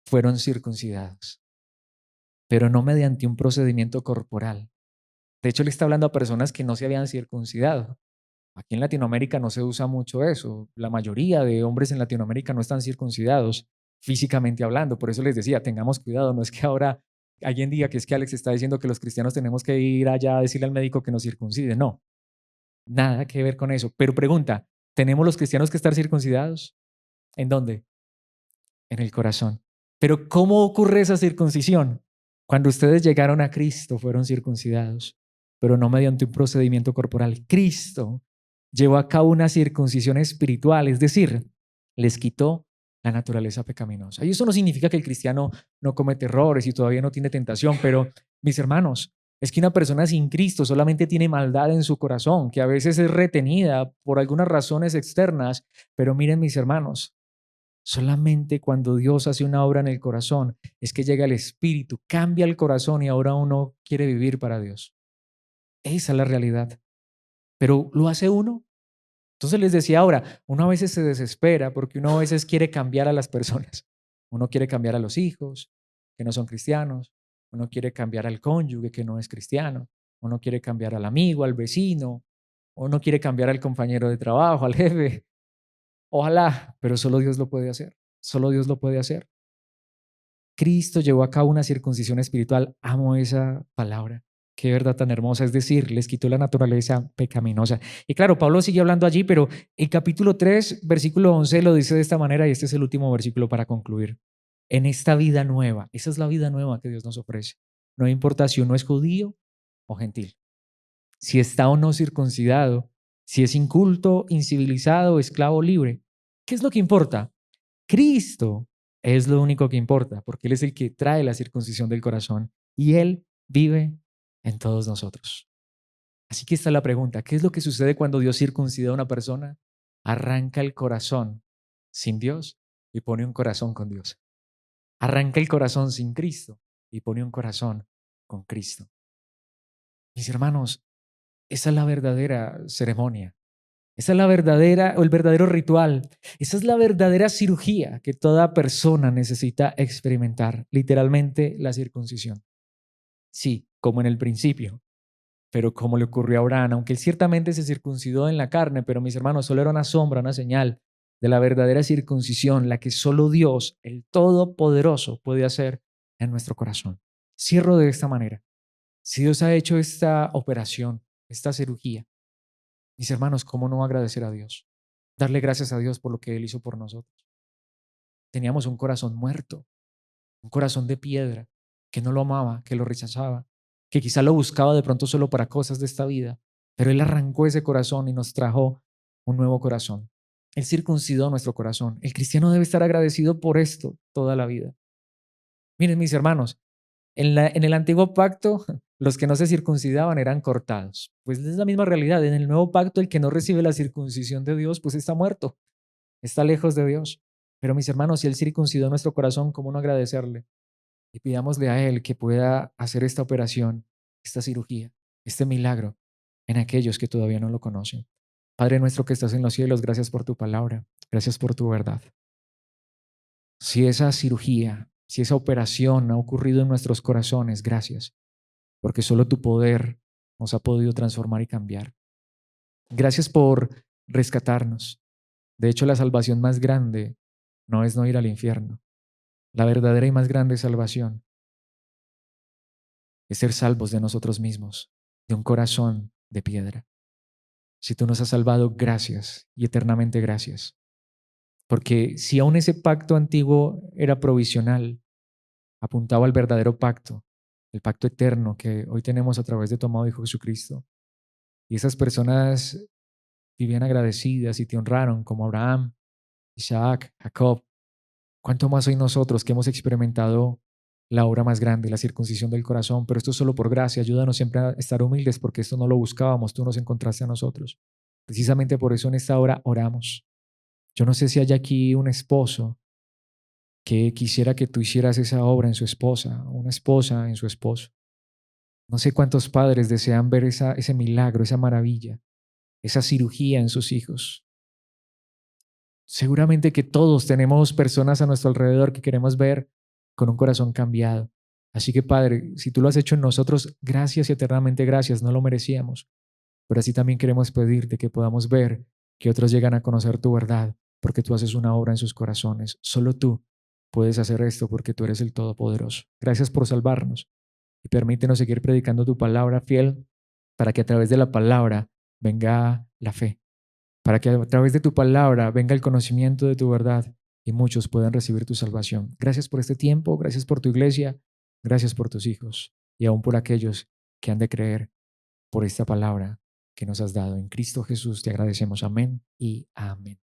fueron circuncidados. pero no mediante un procedimiento corporal. De hecho, le está hablando a personas que no se habían circuncidado. Aquí en Latinoamérica no se usa mucho eso. La mayoría de hombres en Latinoamérica no están circuncidados físicamente hablando. Por eso les decía, tengamos cuidado. No es que ahora alguien diga que es que Alex está diciendo que los cristianos tenemos que ir allá a decirle al médico que nos circuncide. No, nada que ver con eso. Pero pregunta, ¿tenemos los cristianos que estar circuncidados? ¿En dónde? En el corazón. Pero ¿cómo ocurre esa circuncisión? Cuando ustedes llegaron a Cristo fueron circuncidados, pero no mediante un procedimiento corporal. Cristo llevó a cabo una circuncisión espiritual, es decir, les quitó la naturaleza pecaminosa. Y eso no significa que el cristiano no comete errores y todavía no tiene tentación, pero mis hermanos, es que una persona sin Cristo solamente tiene maldad en su corazón, que a veces es retenida por algunas razones externas, pero miren mis hermanos, solamente cuando Dios hace una obra en el corazón es que llega el Espíritu, cambia el corazón y ahora uno quiere vivir para Dios. Esa es la realidad. Pero ¿lo hace uno? Entonces les decía ahora, uno a veces se desespera porque uno a veces quiere cambiar a las personas. Uno quiere cambiar a los hijos que no son cristianos. Uno quiere cambiar al cónyuge que no es cristiano. Uno quiere cambiar al amigo, al vecino. Uno quiere cambiar al compañero de trabajo, al jefe. Ojalá, pero solo Dios lo puede hacer. Solo Dios lo puede hacer. Cristo llevó a cabo una circuncisión espiritual. Amo esa palabra. Qué verdad tan hermosa. Es decir, les quitó la naturaleza pecaminosa. Y claro, Pablo sigue hablando allí, pero el capítulo 3, versículo 11 lo dice de esta manera y este es el último versículo para concluir. En esta vida nueva, esa es la vida nueva que Dios nos ofrece. No importa si uno es judío o gentil, si está o no circuncidado, si es inculto, incivilizado, esclavo o libre. ¿Qué es lo que importa? Cristo es lo único que importa, porque Él es el que trae la circuncisión del corazón y Él vive en todos nosotros. Así que esta es la pregunta, ¿qué es lo que sucede cuando Dios circuncida a una persona? Arranca el corazón sin Dios y pone un corazón con Dios. Arranca el corazón sin Cristo y pone un corazón con Cristo. Mis hermanos, esa es la verdadera ceremonia. Esa es la verdadera o el verdadero ritual. Esa es la verdadera cirugía que toda persona necesita experimentar, literalmente la circuncisión. Sí, como en el principio, pero como le ocurrió a Abraham, aunque él ciertamente se circuncidó en la carne, pero mis hermanos, solo era una sombra, una señal de la verdadera circuncisión, la que solo Dios, el Todopoderoso, puede hacer en nuestro corazón. Cierro de esta manera. Si Dios ha hecho esta operación, esta cirugía, mis hermanos, ¿cómo no agradecer a Dios? Darle gracias a Dios por lo que Él hizo por nosotros. Teníamos un corazón muerto, un corazón de piedra, que no lo amaba, que lo rechazaba, que quizá lo buscaba de pronto solo para cosas de esta vida, pero Él arrancó ese corazón y nos trajo un nuevo corazón. Él circuncidó nuestro corazón. El cristiano debe estar agradecido por esto toda la vida. Miren, mis hermanos, en el antiguo pacto, los que no se circuncidaban eran cortados. Pues es la misma realidad. En el nuevo pacto, el que no recibe la circuncisión de Dios, pues está muerto, está lejos de Dios. Pero mis hermanos, si Él circuncidó nuestro corazón, ¿cómo no agradecerle? Y pidámosle a Él que pueda hacer esta operación, esta cirugía, este milagro en aquellos que todavía no lo conocen. Padre nuestro que estás en los cielos, gracias por tu palabra, gracias por tu verdad. Si esa cirugía, si esa operación ha ocurrido en nuestros corazones, gracias, porque solo tu poder nos ha podido transformar y cambiar. Gracias por rescatarnos. De hecho, la salvación más grande no es no ir al infierno. La verdadera y más grande salvación es ser salvos de nosotros mismos, de un corazón de piedra. Si tú nos has salvado, gracias y eternamente gracias. Porque si aún ese pacto antiguo era provisional, apuntaba al verdadero pacto, el pacto eterno que hoy tenemos a través de tu amado Hijo Jesucristo. Y esas personas vivían agradecidas y te honraron como Abraham, Isaac, Jacob. ¿Cuánto más hoy nosotros que hemos experimentado la obra más grande, la circuncisión del corazón? Pero esto es solo por gracia. Ayúdanos siempre a estar humildes porque esto no lo buscábamos, tú nos encontraste a nosotros. Precisamente por eso en esta hora oramos. Yo no sé si hay aquí un esposo que quisiera que tú hicieras esa obra en su esposa, o una esposa en su esposo. No sé cuántos padres desean ver ese milagro, esa maravilla, esa cirugía en sus hijos. Seguramente que todos tenemos personas a nuestro alrededor que queremos ver con un corazón cambiado. Así que Padre, si tú lo has hecho en nosotros, gracias y eternamente gracias, no lo merecíamos. Pero así también queremos pedirte que podamos ver que otros llegan a conocer tu verdad, porque tú haces una obra en sus corazones. Solo tú puedes hacer esto porque tú eres el Todopoderoso. Gracias por salvarnos y permítenos seguir predicando tu palabra fiel para que a través de la palabra venga la fe, para que a través de tu palabra venga el conocimiento de tu verdad y muchos puedan recibir tu salvación. Gracias por este tiempo, gracias por tu iglesia, gracias por tus hijos y aún por aquellos que han de creer por esta palabra que nos has dado. En Cristo Jesús te agradecemos. Amén y amén.